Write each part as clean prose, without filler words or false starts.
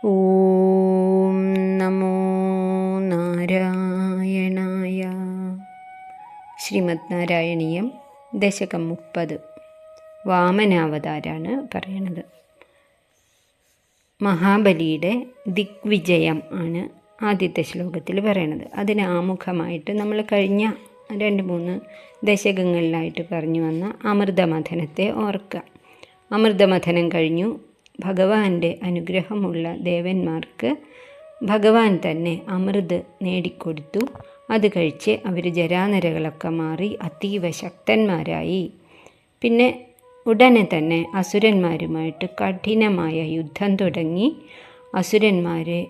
ഓം നമോ നാരായണായ. ശ്രീമദ് നാരായണീയം ദശകം 30 വാമനാവതാരാണ് പറയണത്. മഹാബലിയുടെ ദിഗ്വിജയം ആണ് ആദ്യത്തെ ശ്ലോകത്തിൽ പറയണത്. അതിന് ആമുഖമായിട്ട് നമ്മൾ കഴിഞ്ഞ 2-3 ദശകങ്ങളിലായിട്ട് പറഞ്ഞു വന്ന അമൃതമഥനത്തെ ഓർക്കുക. അമൃതമഥനം കഴിഞ്ഞു. ഭഗവാന്റെ അനുഗ്രഹമുള്ള ദേവന്മാർക്ക് ഭഗവാൻ തന്നെ അമൃത് നേടിക്കൊടുത്തു. അത് കഴിച്ച് അവർ ജരാനരകളൊക്കെ മാറി അതീവ ശക്തന്മാരായി. പിന്നെ ഉടനെ തന്നെ അസുരന്മാരുമായിട്ട് കഠിനമായ യുദ്ധം തുടങ്ങി. അസുരന്മാരെ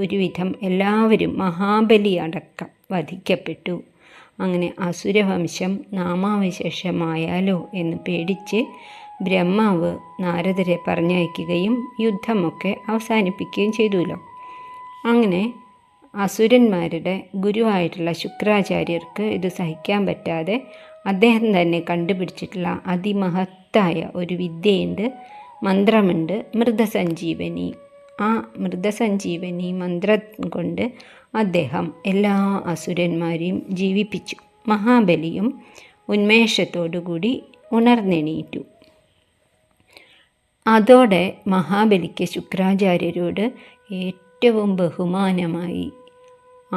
ഒരുവിധം എല്ലാവരും മഹാബലി അടക്കം വധിക്കപ്പെട്ടു. അങ്ങനെ അസുരവംശം നാമാവശേഷമായാലോ എന്ന് പേടിച്ച് ബ്രഹ്മാവ് നാരദരെ പറഞ്ഞയക്കുകയും യുദ്ധമൊക്കെ അവസാനിപ്പിക്കുകയും ചെയ്തുല്ലോ. അങ്ങനെ അസുരന്മാരുടെ ഗുരുവായിട്ടുള്ള ശുക്രാചാര്യർക്ക് ഇത് സഹിക്കാൻ പറ്റാതെ അദ്ദേഹം തന്നെ കണ്ടുപിടിച്ചിട്ടുള്ള അതിമഹത്തായ ഒരു വിദ്യയുണ്ട്, മന്ത്രമുണ്ട്, മൃതസഞ്ജീവനി. ആ മൃതസഞ്ജീവനി മന്ത്രം കൊണ്ട് അദ്ദേഹം എല്ലാ അസുരന്മാരെയും ജീവിപ്പിച്ചു. മഹാബലിയും ഉന്മേഷത്തോടുകൂടി ഉണർന്നെണീറ്റു. അതോടെ മഹാബലിക്ക് ശുക്രാചാര്യരോട് ഏറ്റവും ബഹുമാനമായി,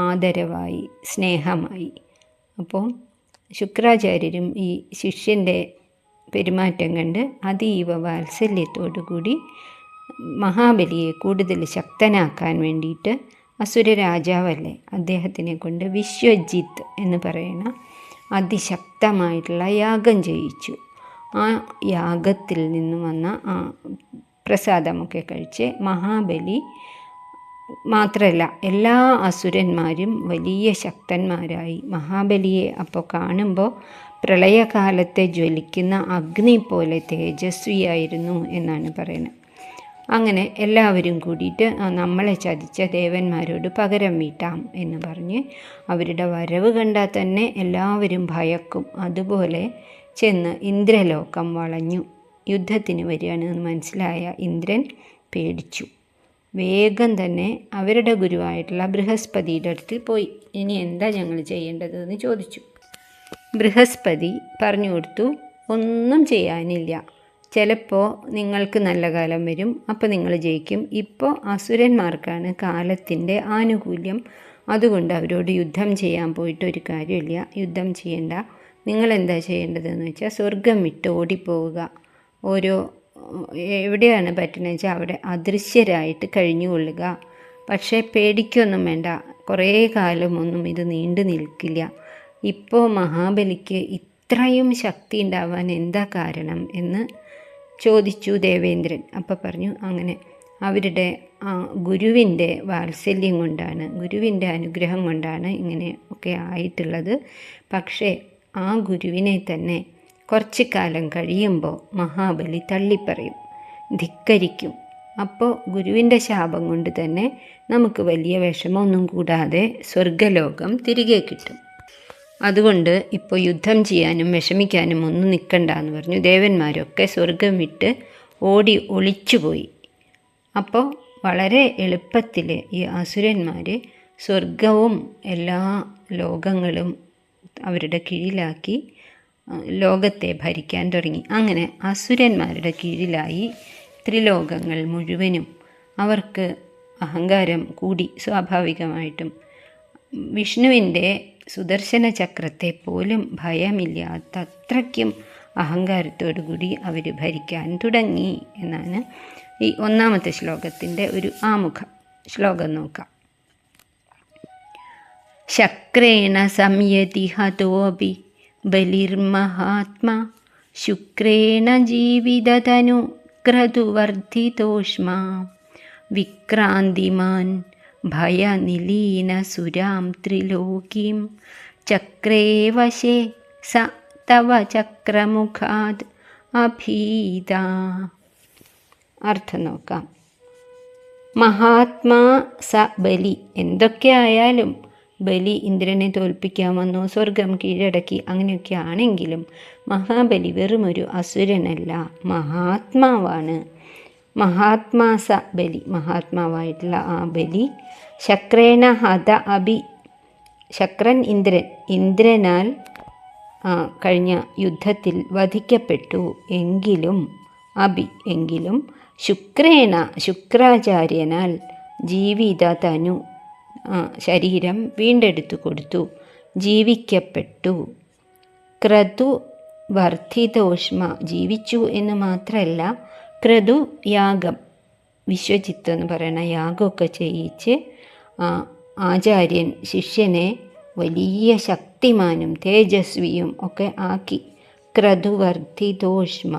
ആദരവായി, സ്നേഹമായി. അപ്പോൾ ശുക്രാചാര്യരും ഈ ശിഷ്യൻ്റെ പെരുമാറ്റം കണ്ട് അതീവ വാത്സല്യത്തോടുകൂടി മഹാബലിയെ കൂടുതൽ ശക്തനാക്കാൻ വേണ്ടിയിട്ട് അസുര രാജാവല്ലേ, അദ്ദേഹത്തിനെ കൊണ്ട് വിശ്വജിത്ത് എന്ന് പറയുന്ന അതിശക്തമായിട്ടുള്ള യാഗം ചെയ്യിച്ചു. ആ യാഗത്തിൽ നിന്ന് വന്ന ആ പ്രസാദമൊക്കെ കഴിച്ച് മഹാബലി മാത്രമല്ല എല്ലാ അസുരന്മാരും വലിയ ശക്തന്മാരായി. മഹാബലിയെ അപ്പോൾ കാണുമ്പോൾ പ്രളയകാലത്തെ ജ്വലിക്കുന്ന അഗ്നി പോലെ തേജസ്വിയായിരുന്നു എന്നാണ് പറയുന്നത്. അങ്ങനെ എല്ലാവരും കൂടിയിട്ട് നമ്മളെ ചതിച്ച ദേവന്മാരോട് പകരം വീട്ടാം എന്ന് പറഞ്ഞ് അവരുടെ വരവ് കണ്ടാൽ തന്നെ എല്ലാവരും ഭയക്കും. അതുപോലെ ചെന്ന് ഇന്ദ്രലോകം വളഞ്ഞു. യുദ്ധത്തിന് വരികയാണ് എന്ന് മനസ്സിലായ ഇന്ദ്രൻ പേടിച്ചു. വേഗം തന്നെ അവരുടെ ഗുരുവായിട്ടുള്ള ബൃഹസ്പതിയുടെ അടുത്ത് പോയി, ഇനി എന്താ ഞങ്ങൾ ചെയ്യേണ്ടതെന്ന് ചോദിച്ചു. ബൃഹസ്പതി പറഞ്ഞു കൊടുത്തു, ഒന്നും ചെയ്യാനില്ല, ചിലപ്പോൾ നിങ്ങൾക്ക് നല്ല കാലം വരും, അപ്പോൾ നിങ്ങൾ ജയിക്കും. ഇപ്പോൾ അസുരന്മാർക്കാണ് കാലത്തിൻ്റെ ആനുകൂല്യം, അതുകൊണ്ട് അവരോട് യുദ്ധം ചെയ്യാൻ പോയിട്ടൊരു കാര്യമില്ല, യുദ്ധം ചെയ്യണ്ട. നിങ്ങളെന്താ ചെയ്യേണ്ടതെന്ന് വെച്ചാൽ സ്വർഗം വിട്ട് ഓടിപ്പോവുക. എവിടെയാണ് പറ്റുന്നത് വെച്ചാൽ അവിടെ അദൃശ്യരായിട്ട് കഴിഞ്ഞുകൊള്ളുക. പക്ഷേ പേടിക്കൊന്നും വേണ്ട, കുറേ കാലമൊന്നും ഇത് നീണ്ടു നിൽക്കില്ല. ഇപ്പോൾ മഹാബലിക്ക് ഇത്രയും ശക്തി ഉണ്ടാവാൻ എന്താ കാരണം എന്ന് ചോദിച്ചു ദേവേന്ദ്രൻ. അപ്പോൾ പറഞ്ഞു, അങ്ങനെ അവരുടെ ഗുരുവിൻ്റെ വാത്സല്യം കൊണ്ടാണ്, ഗുരുവിൻ്റെ അനുഗ്രഹം കൊണ്ടാണ് ഇങ്ങനെ ഒക്കെ ആയിട്ടുള്ളത്. പക്ഷേ ആ ഗുരുവിനെ തന്നെ കുറച്ച് കാലം കഴിയുമ്പോൾ മഹാബലി തള്ളിപ്പറയും, ധിക്കരിക്കും. അപ്പോൾ ഗുരുവിൻ്റെ ശാപം കൊണ്ട് തന്നെ നമുക്ക് വലിയ വിഷമമൊന്നും കൂടാതെ സ്വർഗലോകം തിരികെ കിട്ടും. അതുകൊണ്ട് ഇപ്പോൾ യുദ്ധം ചെയ്യാനും വിഷമിക്കാനും ഒന്നും നിൽക്കണ്ടെന്ന് പറഞ്ഞു. ദേവന്മാരൊക്കെ സ്വർഗം വിട്ട് ഓടി ഒളിച്ചുപോയി. അപ്പോൾ വളരെ എളുപ്പത്തിൽ ഈ അസുരന്മാർ സ്വർഗവും എല്ലാ ലോകങ്ങളും അവരുടെ കീഴിലാക്കി ലോകത്തെ ഭരിക്കാൻ തുടങ്ങി. അങ്ങനെ അസുരന്മാരുടെ കീഴിലായി ത്രിലോകങ്ങൾ മുഴുവനും. അവർക്ക് അഹങ്കാരം കൂടി സ്വാഭാവികമായിട്ടും. വിഷ്ണുവിൻ്റെ സുദർശന ചക്രത്തെ പോലും ഭയമില്ലാത്ത അത്രയ്ക്കും അഹങ്കാരത്തോടു കൂടി അവർ ഭരിക്കാൻ തുടങ്ങി എന്നാണ് ഈ 1-ാമത്തെ ശ്ലോകത്തിൻ്റെ ഒരു ആമുഖ ശ്ലോകം. നോക്കാം. ശക്രേണ സംയതി ഹതോപി ബലിർമഹാത്മാ ശുക്രേണ ജീവിതതനു ക്രതുവർദ്ധിതോഷ്മാ വിക്രാന്തിമാൻ ഭയനിലീന സുരാം ത്രിലോകീം ചക്രേ വശേ സ തവ ചക്രമുഖാത് അഭീത. അർത്ഥം നോക്കാം. മഹാത്മാ സ ബലി. എന്തൊക്കെ ആയാലും ബലി ഇന്ദ്രനെ തോൽപ്പിക്കാൻ വന്നു, സ്വർഗം കീഴടക്കി, അങ്ങനെയൊക്കെ ആണെങ്കിലും മഹാബലി വെറുമൊരു അസുരനല്ല, മഹാത്മാവാണ്. മഹാത്മാസ ബലി, മഹാത്മാവായിട്ടുള്ള ആ ബലി ശക്രേണ ഹത അഭി, ശക്രൻ ഇന്ദ്രനാൽ കഴിഞ്ഞ യുദ്ധത്തിൽ വധിക്കപ്പെട്ടു. എങ്കിലും ശുക്രാചാര്യനാൽ ജീവിത തനു, ശരീരം വീണ്ടെടുത്തു കൊടുത്തു, ജീവിക്കപ്പെട്ടു. ക്രതു വർദ്ധിതോഷ്മ, ജീവിച്ചു എന്ന് മാത്രമല്ല, ക്രതു യാഗം, വിശ്വജിത്ത് എന്ന് പറയുന്ന യാഗമൊക്കെ ചെയ്യിച്ച് ആചാര്യൻ ശിഷ്യനെ വലിയ ശക്തിമാനും തേജസ്വിയും ഒക്കെ ആക്കി. ക്രതുവർദ്ധിതോഷ്മ,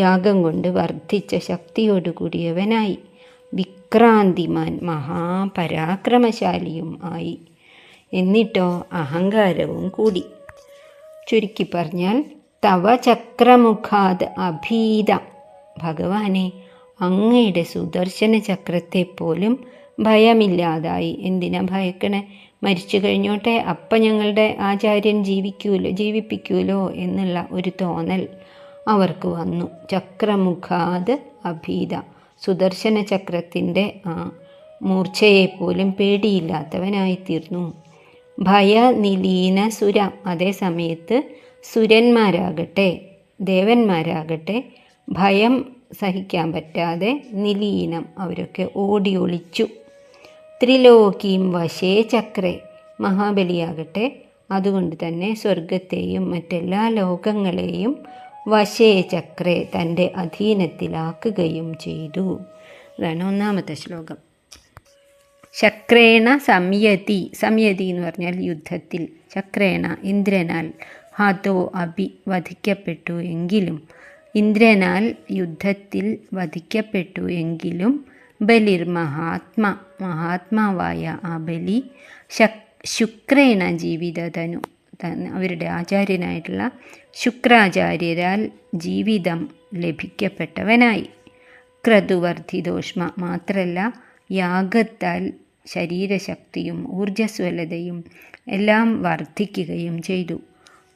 യാഗം കൊണ്ട് വർദ്ധിച്ച ശക്തിയോടുകൂടിയവനായി. വിക്രാന്തിമാൻ, മഹാപരാക്രമശാലിയും ആയി. എന്നിട്ടോ അഹങ്കാരവും കൂടി. ചുരുക്കി പറഞ്ഞാൽ തവ ചക്രമുഖാത് അഭീത, ഭഗവാനെ അങ്ങയുടെ സുദർശന ചക്രത്തെപ്പോലും ഭയമില്ലാതായി. എന്തിനാ ഭയക്കണേ? മരിച്ചു കഴിഞ്ഞോട്ടെ, അപ്പം ഞങ്ങളുടെ ആചാര്യൻ ജീവിപ്പിക്കൂലോ എന്നുള്ള ഒരു തോന്നൽ അവർക്ക് വന്നു. ചക്രമുഖാത് അഭീത, സുദർശന ചക്രത്തിൻ്റെ മൂർച്ചയെപ്പോലും പേടിയില്ലാത്തവനായിത്തീർന്നു. ഭയനിലീന സുര, അതേ സമയത്ത് സുരന്മാരാകട്ടെ ദേവന്മാരാകട്ടെ ഭയം സഹിക്കാൻ പറ്റാതെ നിലീനം, അവരൊക്കെ ഓടി ഒളിച്ചു. ത്രിലോകീം വശേ ചക്രേ, മഹാബലിയാകട്ടെ അതുകൊണ്ട് തന്നെ സ്വർഗത്തെയും മറ്റെല്ലാ ലോകങ്ങളെയും വശേ ചക്രേ, തൻ്റെ അധീനത്തിലാക്കുകയും ചെയ്തു. അതാണ് ഒന്നാമത്തെ ശ്ലോകം. ശക്രേണ സംയതി, സംയതി എന്ന് പറഞ്ഞാൽ യുദ്ധത്തിൽ. ചക്രേണ ഇന്ദ്രനാൽ, ഹതോ അഭി വധിക്കപ്പെട്ടു എങ്കിലും, ഇന്ദ്രനാൽ യുദ്ധത്തിൽ വധിക്കപ്പെട്ടു എങ്കിലും, ബലിർ മഹാത്മാവായ ആ ബലി ശുക്രേണ ജീവിതതനു, അവരുടെ ആചാര്യനായിട്ടുള്ള ശുക്രാചാര്യരാൽ ജീവിതം ലഭിക്കപ്പെട്ടവനായി. ക്രതുവർദ്ധിതോഷ്മ, മാത്രല്ല യാഗത്താൽ ശരീരശക്തിയും ഊർജ്ജസ്വലതയും എല്ലാം വർദ്ധിക്കുകയും ചെയ്തു.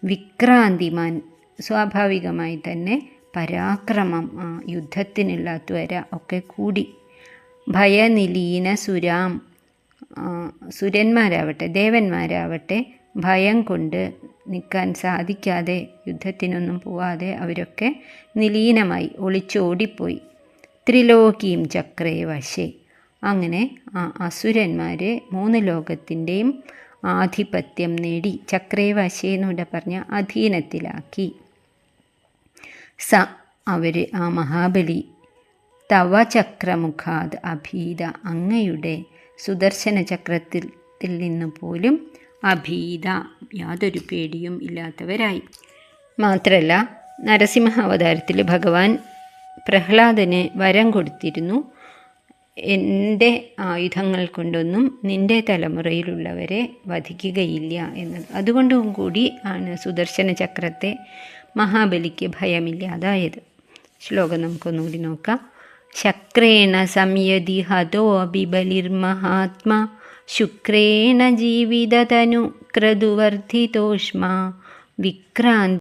വിക്രാന്തിമാൻ, സ്വാഭാവികമായി തന്നെ പരാക്രമം, യുദ്ധത്തിനുള്ള ത്വര ഒക്കെ കൂടി. ഭയനിലീന സുരാം, സുരന്മാരാവട്ടെ ദേവന്മാരാവട്ടെ ഭയം കൊണ്ട് നിൽക്കാൻ സാധിക്കാതെ യുദ്ധത്തിനൊന്നും പോവാതെ അവരൊക്കെ നിലീനമായി ഒളിച്ചോടിപ്പോയി. ത്രിലോകീം ചക്രേ വശേ, അങ്ങനെ ആ അസുരന്മാർ 3 ലോകത്തിൻ്റെയും ആധിപത്യം നേടി. ചക്രേ വശേ എന്നൂടെ പറഞ്ഞ അധീനത്തിലാക്കി. അവർ ആ മഹാബലി തവ ചക്രമുഖാത് അഭീത, അങ്ങയുടെ സുദർശന ചക്രത്തിൽ നിന്ന് പോലും അഭീത, യാതൊരു പേടിയും ഇല്ലാത്തവരായി. മാത്രമല്ല നരസിംഹ അവതാരത്തിൽ ഭഗവാൻ പ്രഹ്ലാദന് വരം കൊടുത്തിരുന്നു, എൻ്റെ ആയുധങ്ങൾ കൊണ്ടൊന്നും നിൻ്റെ തലമുറയിലുള്ളവരെ വധിക്കുകയില്ല എന്നത്. അതുകൊണ്ടും കൂടി ആണ് സുദർശന ചക്രത്തെ മഹാബലിക്ക് ഭയമില്ലാതായത്. ശ്ലോകം നമുക്കൊന്നുകൂടി നോക്കാം. ശക്രേണ സംയതി ഹതോ അബിബലിർമഹാത്മാ ശുക്രേണ ജീവിതതനു ക്രതുവർദ്ധിതോഷ്മാ വിക്രാന്തി